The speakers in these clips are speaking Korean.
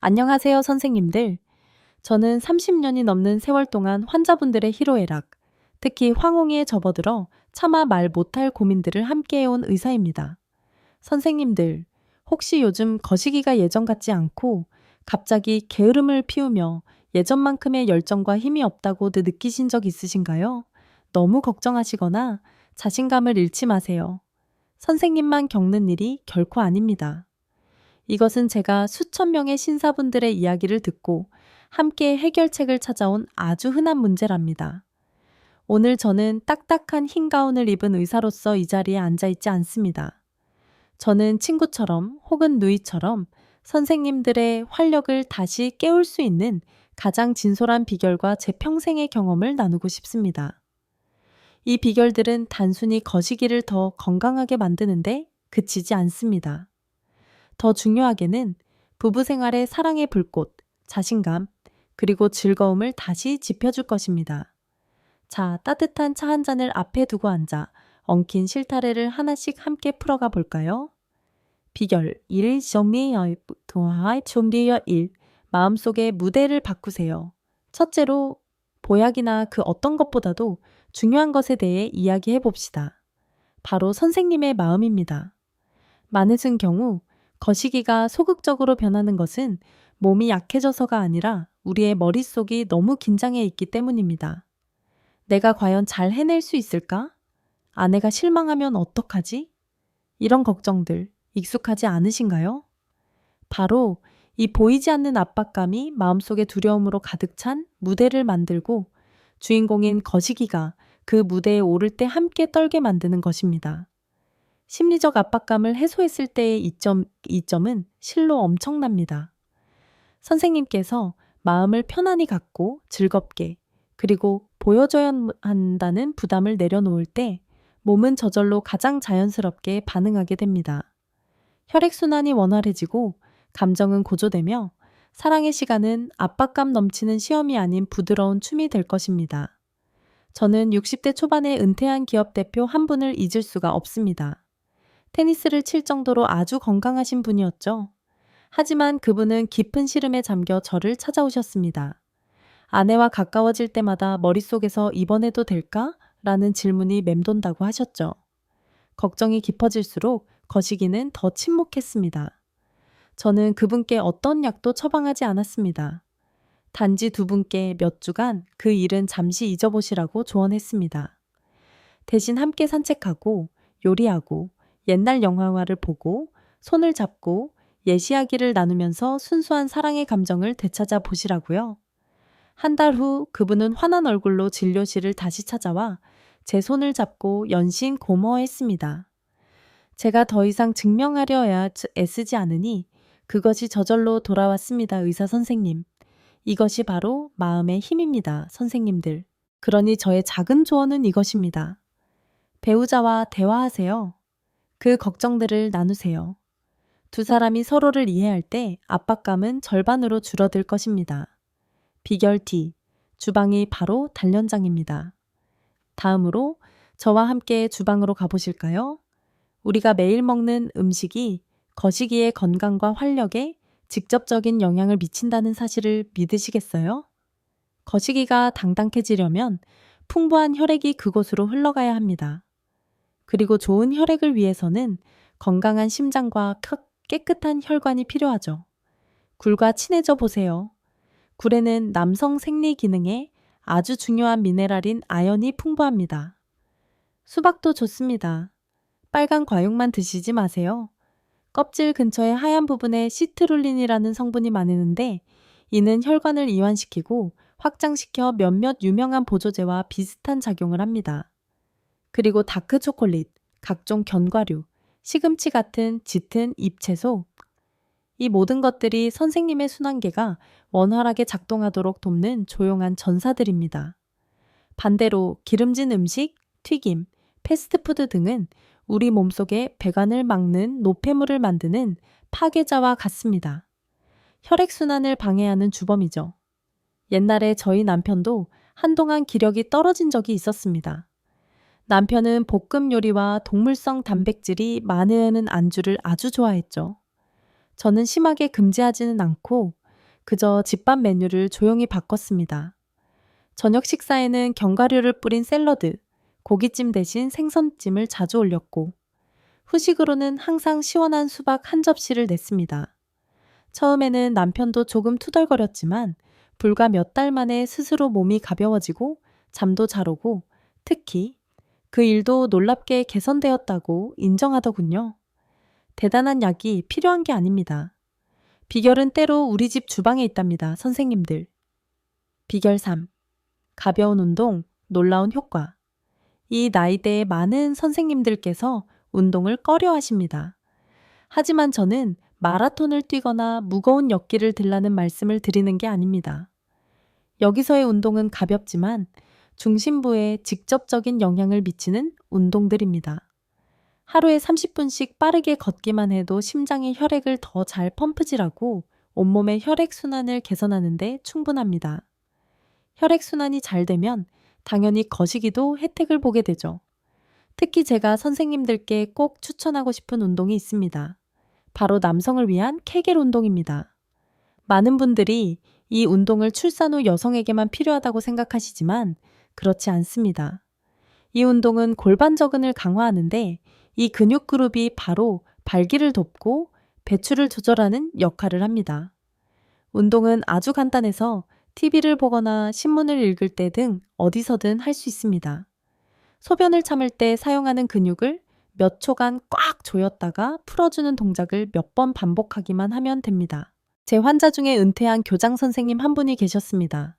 안녕하세요, 선생님들. 저는 30년이 넘는 세월 동안 환자분들의 희로애락, 특히 황홍이에 접어들어 차마 말 못할 고민들을 함께해온 의사입니다. 선생님들, 혹시 요즘 거시기가 예전 같지 않고 갑자기 게으름을 피우며 예전만큼의 열정과 힘이 없다고 느끼신 적 있으신가요? 너무 걱정하시거나 자신감을 잃지 마세요. 선생님만 겪는 일이 결코 아닙니다. 이것은 제가 수천 명의 신사분들의 이야기를 듣고 함께 해결책을 찾아온 아주 흔한 문제랍니다. 오늘 저는 딱딱한 흰 가운을 입은 의사로서 이 자리에 앉아 있지 않습니다. 저는 친구처럼 혹은 누이처럼 선생님들의 활력을 다시 깨울 수 있는 가장 진솔한 비결과 제 평생의 경험을 나누고 싶습니다. 이 비결들은 단순히 거시기를 더 건강하게 만드는데 그치지 않습니다. 더 중요하게는 부부 생활의 사랑의 불꽃, 자신감, 그리고 즐거움을 다시 지펴줄 것입니다. 자, 따뜻한 차 한 잔을 앞에 두고 앉아 엉킨 실타래를 하나씩 함께 풀어가 볼까요? 비결 1. 준비여 1. 마음속에 무대를 바꾸세요. 첫째로 보약이나 그 어떤 것보다도 중요한 것에 대해 이야기해 봅시다. 바로 선생님의 마음입니다. 많으신 경우 거시기가 소극적으로 변하는 것은 몸이 약해져서가 아니라 우리의 머릿속이 너무 긴장해 있기 때문입니다. 내가 과연 잘 해낼 수 있을까? 아내가 실망하면 어떡하지? 이런 걱정들 익숙하지 않으신가요? 바로 이 보이지 않는 압박감이 마음속의 두려움으로 가득 찬 무대를 만들고 주인공인 거시기가 그 무대에 오를 때 함께 떨게 만드는 것입니다. 심리적 압박감을 해소했을 때의 이점은 실로 엄청납니다. 선생님께서 마음을 편안히 갖고 즐겁게 그리고 보여줘야 한다는 부담을 내려놓을 때 몸은 저절로 가장 자연스럽게 반응하게 됩니다. 혈액순환이 원활해지고 감정은 고조되며 사랑의 시간은 압박감 넘치는 시험이 아닌 부드러운 춤이 될 것입니다. 저는 60대 초반에 은퇴한 기업 대표 한 분을 잊을 수가 없습니다. 테니스를 칠 정도로 아주 건강하신 분이었죠. 하지만 그분은 깊은 시름에 잠겨 저를 찾아오셨습니다. 아내와 가까워질 때마다 머릿속에서 입원해도 될까? 라는 질문이 맴돈다고 하셨죠. 걱정이 깊어질수록 거시기는 더 침묵했습니다. 저는 그분께 어떤 약도 처방하지 않았습니다. 단지 두 분께 몇 주간 그 일은 잠시 잊어보시라고 조언했습니다. 대신 함께 산책하고 요리하고 옛날 영화를 보고 손을 잡고 예시이야기를 나누면서 순수한 사랑의 감정을 되찾아 보시라고요. 한 달 후 그분은 환한 얼굴로 진료실을 다시 찾아와 제 손을 잡고 연신 고마워했습니다. 제가 더 이상 증명하려야 애쓰지 않으니 그것이 저절로 돌아왔습니다, 의사 선생님. 이것이 바로 마음의 힘입니다, 선생님들. 그러니 저의 작은 조언은 이것입니다. 배우자와 대화하세요. 그 걱정들을 나누세요. 두 사람이 서로를 이해할 때 압박감은 절반으로 줄어들 것입니다. 비결 D. 주방이 바로 단련장입니다. 다음으로 저와 함께 주방으로 가보실까요? 우리가 매일 먹는 음식이 거시기의 건강과 활력에 직접적인 영향을 미친다는 사실을 믿으시겠어요? 거시기가 당당해지려면 풍부한 혈액이 그곳으로 흘러가야 합니다. 그리고 좋은 혈액을 위해서는 건강한 심장과 깨끗한 혈관이 필요하죠. 굴과 친해져 보세요. 굴에는 남성 생리 기능에 아주 중요한 미네랄인 아연이 풍부합니다. 수박도 좋습니다. 빨간 과육만 드시지 마세요. 껍질 근처의 하얀 부분에 시트룰린이라는 성분이 많은데 이는 혈관을 이완시키고 확장시켜 몇몇 유명한 보조제와 비슷한 작용을 합니다. 그리고 다크 초콜릿, 각종 견과류, 시금치 같은 짙은 잎채소, 이 모든 것들이 선생님의 순환계가 원활하게 작동하도록 돕는 조용한 전사들입니다. 반대로 기름진 음식, 튀김, 패스트푸드 등은 우리 몸속에 배관을 막는 노폐물을 만드는 파괴자와 같습니다. 혈액순환을 방해하는 주범이죠. 옛날에 저희 남편도 한동안 기력이 떨어진 적이 있었습니다. 남편은 볶음 요리와 동물성 단백질이 많은 안주를 아주 좋아했죠. 저는 심하게 금지하지는 않고 그저 집밥 메뉴를 조용히 바꿨습니다. 저녁 식사에는 견과류를 뿌린 샐러드, 고깃찜 대신 생선찜을 자주 올렸고, 후식으로는 항상 시원한 수박 한 접시를 냈습니다. 처음에는 남편도 조금 투덜거렸지만 불과 몇 달 만에 스스로 몸이 가벼워지고 잠도 잘 오고 특히 그 일도 놀랍게 개선되었다고 인정하더군요. 대단한 약이 필요한 게 아닙니다. 비결은 때로 우리 집 주방에 있답니다, 선생님들. 비결 3. 가벼운 운동, 놀라운 효과. 이 나이대의 많은 선생님들께서 운동을 꺼려 하십니다. 하지만 저는 마라톤을 뛰거나 무거운 역기를 들라는 말씀을 드리는 게 아닙니다. 여기서의 운동은 가볍지만 중심부에 직접적인 영향을 미치는 운동들입니다. 하루에 30분씩 빠르게 걷기만 해도 심장의 혈액을 더 잘 펌프질하고 온몸의 혈액순환을 개선하는 데 충분합니다. 혈액순환이 잘 되면 당연히 거시기도 혜택을 보게 되죠. 특히 제가 선생님들께 꼭 추천하고 싶은 운동이 있습니다. 바로 남성을 위한 케겔 운동입니다. 많은 분들이 이 운동을 출산 후 여성에게만 필요하다고 생각하시지만 그렇지 않습니다. 이 운동은 골반저근을 강화하는데 이 근육 그룹이 바로 발기를 돕고 배출을 조절하는 역할을 합니다. 운동은 아주 간단해서 TV를 보거나 신문을 읽을 때 등 어디서든 할 수 있습니다. 소변을 참을 때 사용하는 근육을 몇 초간 꽉 조였다가 풀어주는 동작을 몇 번 반복하기만 하면 됩니다. 제 환자 중에 은퇴한 교장 선생님 한 분이 계셨습니다.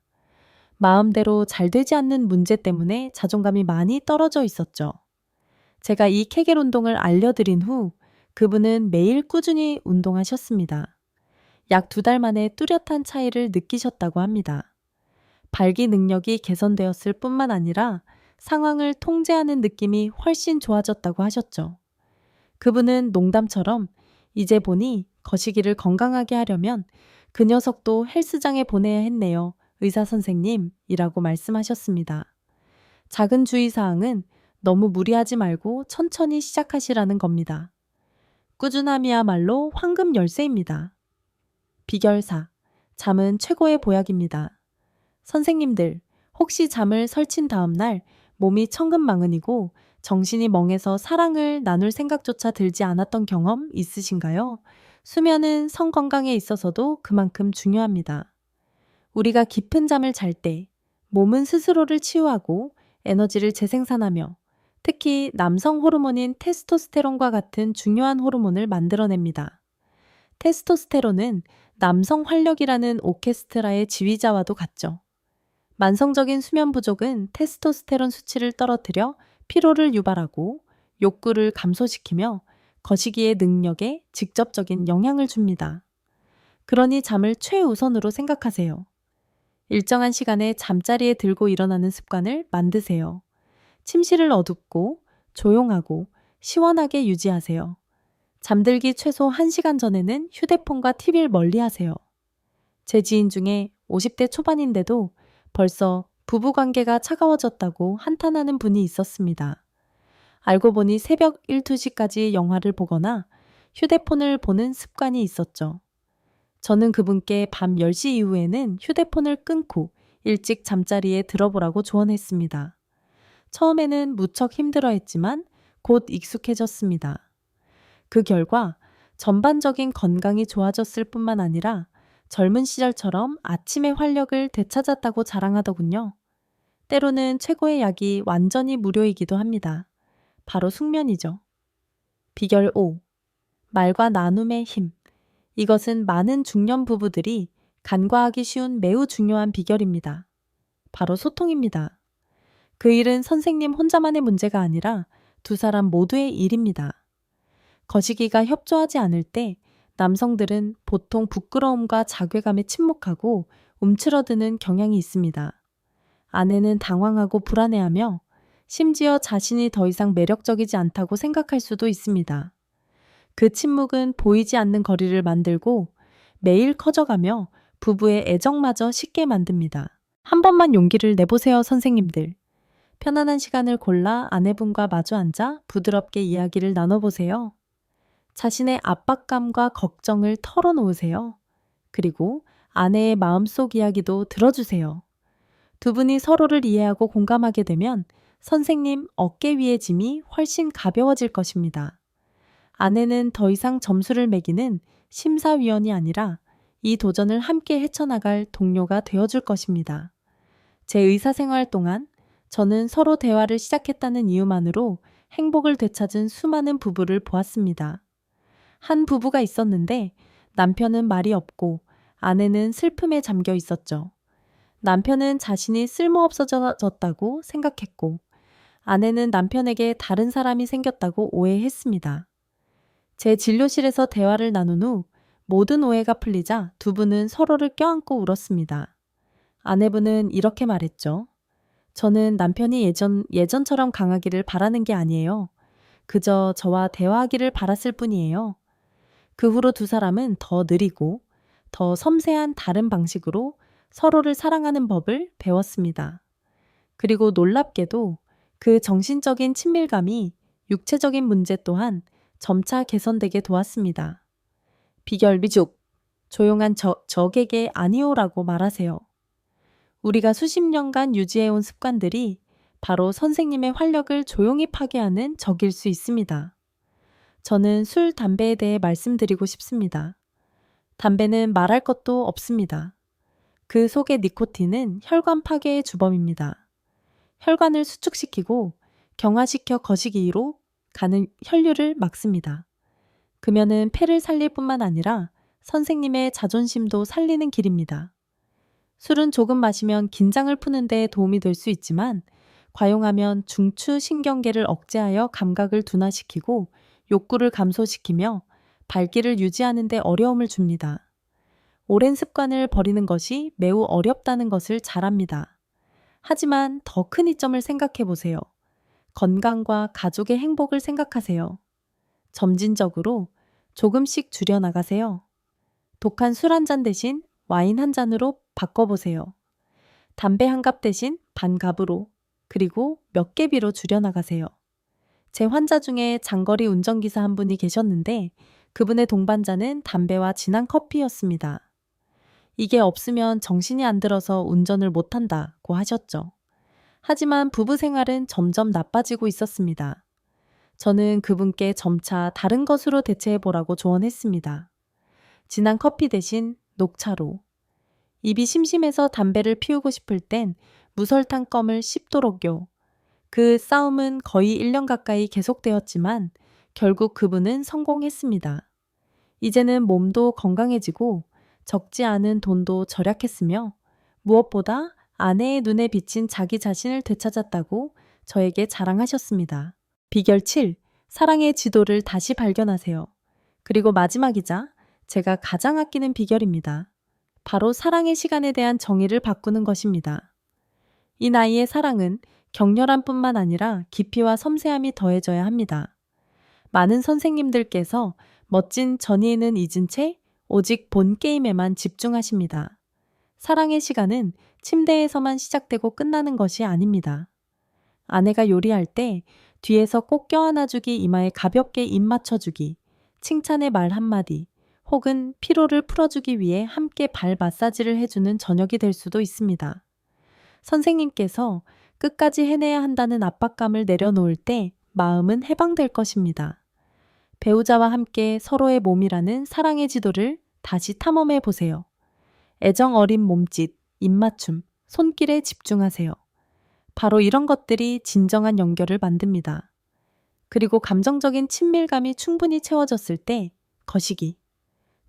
마음대로 잘 되지 않는 문제 때문에 자존감이 많이 떨어져 있었죠. 제가 이 케겔 운동을 알려드린 후 그분은 매일 꾸준히 운동하셨습니다. 약 2달 만에 뚜렷한 차이를 느끼셨다고 합니다. 발기 능력이 개선되었을 뿐만 아니라 상황을 통제하는 느낌이 훨씬 좋아졌다고 하셨죠. 그분은 농담처럼 이제 보니 거시기를 건강하게 하려면 그 녀석도 헬스장에 보내야 했네요. 의사 선생님이라고 말씀하셨습니다. 작은 주의사항은 너무 무리하지 말고 천천히 시작하시라는 겁니다. 꾸준함이야말로 황금 열쇠입니다. 비결 4. 잠은 최고의 보약입니다. 선생님들, 혹시 잠을 설친 다음 날 몸이 천근만근이고 정신이 멍해서 사랑을 나눌 생각조차 들지 않았던 경험 있으신가요? 수면은 성 건강에 있어서도 그만큼 중요합니다. 우리가 깊은 잠을 잘 때 몸은 스스로를 치유하고 에너지를 재생산하며 특히 남성 호르몬인 테스토스테론과 같은 중요한 호르몬을 만들어냅니다. 테스토스테론은 남성 활력이라는 오케스트라의 지휘자와도 같죠. 만성적인 수면 부족은 테스토스테론 수치를 떨어뜨려 피로를 유발하고 욕구를 감소시키며 거시기의 능력에 직접적인 영향을 줍니다. 그러니 잠을 최우선으로 생각하세요. 일정한 시간에 잠자리에 들고 일어나는 습관을 만드세요. 침실을 어둡고 조용하고 시원하게 유지하세요. 잠들기 최소 1시간 전에는 휴대폰과 TV를 멀리하세요. 제 지인 중에 50대 초반인데도 벌써 부부관계가 차가워졌다고 한탄하는 분이 있었습니다. 알고 보니 새벽 1, 2시까지 영화를 보거나 휴대폰을 보는 습관이 있었죠. 저는 그분께 밤 10시 이후에는 휴대폰을 끊고 일찍 잠자리에 들어보라고 조언했습니다. 처음에는 무척 힘들어했지만 곧 익숙해졌습니다. 그 결과 전반적인 건강이 좋아졌을 뿐만 아니라 젊은 시절처럼 아침의 활력을 되찾았다고 자랑하더군요. 때로는 최고의 약이 완전히 무료이기도 합니다. 바로 숙면이죠. 비결 5. 말과 나눔의 힘. 이것은 많은 중년 부부들이 간과하기 쉬운 매우 중요한 비결입니다. 바로 소통입니다. 그 일은 선생님 혼자만의 문제가 아니라 두 사람 모두의 일입니다. 거시기가 협조하지 않을 때 남성들은 보통 부끄러움과 자괴감에 침묵하고 움츠러드는 경향이 있습니다. 아내는 당황하고 불안해하며 심지어 자신이 더 이상 매력적이지 않다고 생각할 수도 있습니다. 그 침묵은 보이지 않는 거리를 만들고 매일 커져가며 부부의 애정마저 식게 만듭니다. 한 번만 용기를 내보세요, 선생님들. 편안한 시간을 골라 아내분과 마주 앉아 부드럽게 이야기를 나눠보세요. 자신의 압박감과 걱정을 털어놓으세요. 그리고 아내의 마음속 이야기도 들어주세요. 두 분이 서로를 이해하고 공감하게 되면 선생님 어깨 위의 짐이 훨씬 가벼워질 것입니다. 아내는 더 이상 점수를 매기는 심사위원이 아니라 이 도전을 함께 헤쳐나갈 동료가 되어줄 것입니다. 제 의사생활 동안 저는 서로 대화를 시작했다는 이유만으로 행복을 되찾은 수많은 부부를 보았습니다. 한 부부가 있었는데 남편은 말이 없고 아내는 슬픔에 잠겨 있었죠. 남편은 자신이 쓸모없어졌다고 생각했고 아내는 남편에게 다른 사람이 생겼다고 오해했습니다. 제 진료실에서 대화를 나눈 후 모든 오해가 풀리자 두 분은 서로를 껴안고 울었습니다. 아내분은 이렇게 말했죠. 저는 남편이 예전처럼 강하기를 바라는 게 아니에요. 그저 저와 대화하기를 바랐을 뿐이에요. 그 후로 두 사람은 더 느리고 더 섬세한 다른 방식으로 서로를 사랑하는 법을 배웠습니다. 그리고 놀랍게도 그 정신적인 친밀감이 육체적인 문제 또한 점차 개선되게 도왔습니다. 비결 미죽, 조용한 적에게 아니오라고 말하세요. 우리가 수십 년간 유지해온 습관들이 바로 선생님의 활력을 조용히 파괴하는 적일 수 있습니다. 저는 술, 담배에 대해 말씀드리고 싶습니다. 담배는 말할 것도 없습니다. 그 속의 니코틴은 혈관 파괴의 주범입니다. 혈관을 수축시키고 경화시켜 거시기로 가는 혈류를 막습니다. 금연은 폐를 살릴 뿐만 아니라 선생님의 자존심도 살리는 길입니다. 술은 조금 마시면 긴장을 푸는 데 도움이 될 수 있지만 과용하면 중추신경계를 억제하여 감각을 둔화시키고 욕구를 감소시키며 발기를 유지하는 데 어려움을 줍니다. 오랜 습관을 버리는 것이 매우 어렵다는 것을 잘 압니다. 하지만 더 큰 이점을 생각해 보세요. 건강과 가족의 행복을 생각하세요. 점진적으로 조금씩 줄여나가세요. 독한 술 한 잔 대신 와인 한 잔으로 바꿔보세요. 담배 한 갑 대신 반 갑으로, 그리고 몇 개비로 줄여나가세요. 제 환자 중에 장거리 운전기사 한 분이 계셨는데 그분의 동반자는 담배와 진한 커피였습니다. 이게 없으면 정신이 안 들어서 운전을 못한다고 하셨죠. 하지만 부부 생활은 점점 나빠지고 있었습니다. 저는 그분께 점차 다른 것으로 대체해보라고 조언했습니다. 진한 커피 대신 녹차로. 입이 심심해서 담배를 피우고 싶을 땐 무설탕 껌을 씹도록요. 그 싸움은 거의 1년 가까이 계속되었지만 결국 그분은 성공했습니다. 이제는 몸도 건강해지고 적지 않은 돈도 절약했으며 무엇보다 아내의 눈에 비친 자기 자신을 되찾았다고 저에게 자랑하셨습니다. 비결 7. 사랑의 지도를 다시 발견하세요. 그리고 마지막이자 제가 가장 아끼는 비결입니다. 바로 사랑의 시간에 대한 정의를 바꾸는 것입니다. 이 나이의 사랑은 격렬한 뿐만 아니라 깊이와 섬세함이 더해져야 합니다. 많은 선생님들께서 멋진 전이인은 잊은 채 오직 본 게임에만 집중하십니다. 사랑의 시간은 침대에서만 시작되고 끝나는 것이 아닙니다. 아내가 요리할 때 뒤에서 꼭 껴안아주기, 이마에 가볍게 입 맞춰주기, 칭찬의 말 한마디, 혹은 피로를 풀어주기 위해 함께 발 마사지를 해주는 저녁이 될 수도 있습니다. 선생님께서 끝까지 해내야 한다는 압박감을 내려놓을 때 마음은 해방될 것입니다. 배우자와 함께 서로의 몸이라는 사랑의 지도를 다시 탐험해 보세요. 애정 어린 몸짓, 입맞춤, 손길에 집중하세요. 바로 이런 것들이 진정한 연결을 만듭니다. 그리고 감정적인 친밀감이 충분히 채워졌을 때 거시기.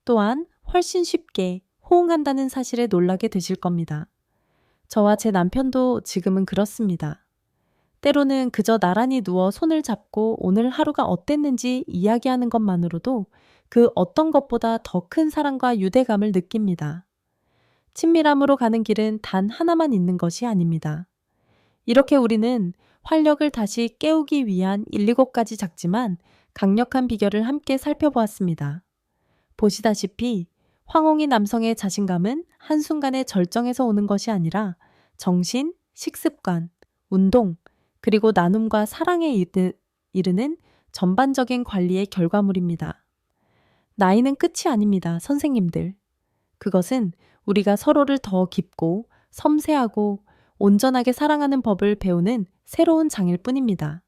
또한 훨씬 쉽게 호응한다는 사실에 놀라게 되실 겁니다. 저와 제 남편도 지금은 그렇습니다. 때로는 그저 나란히 누워 손을 잡고 오늘 하루가 어땠는지 이야기하는 것만으로도 그 어떤 것보다 더 큰 사랑과 유대감을 느낍니다. 친밀함으로 가는 길은 단 하나만 있는 것이 아닙니다. 이렇게 우리는 활력을 다시 깨우기 위한 1~2가지 작지만 강력한 비결을 함께 살펴보았습니다. 보시다시피 황홍이 남성의 자신감은 한순간에 절정에서 오는 것이 아니라 정신, 식습관, 운동, 그리고 나눔과 사랑에 이르는 전반적인 관리의 결과물입니다. 나이는 끝이 아닙니다, 선생님들. 그것은 우리가 서로를 더 깊고 섬세하고 온전하게 사랑하는 법을 배우는 새로운 장일 뿐입니다.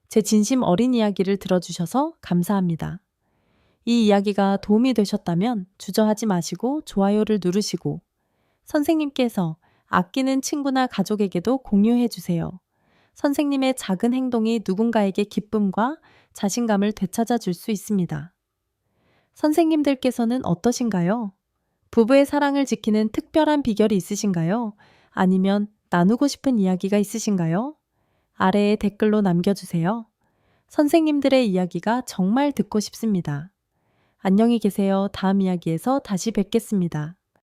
제 진심 어린 이야기를 들어주셔서 감사합니다. 이 이야기가 도움이 되셨다면 주저하지 마시고 좋아요를 누르시고 선생님께서 아끼는 친구나 가족에게도 공유해 주세요. 선생님의 작은 행동이 누군가에게 기쁨과 자신감을 되찾아 줄 수 있습니다. 선생님들께서는 어떠신가요? 부부의 사랑을 지키는 특별한 비결이 있으신가요? 아니면 나누고 싶은 이야기가 있으신가요? 아래에 댓글로 남겨주세요. 선생님들의 이야기가 정말 듣고 싶습니다. 안녕히 계세요. 다음 이야기에서 다시 뵙겠습니다.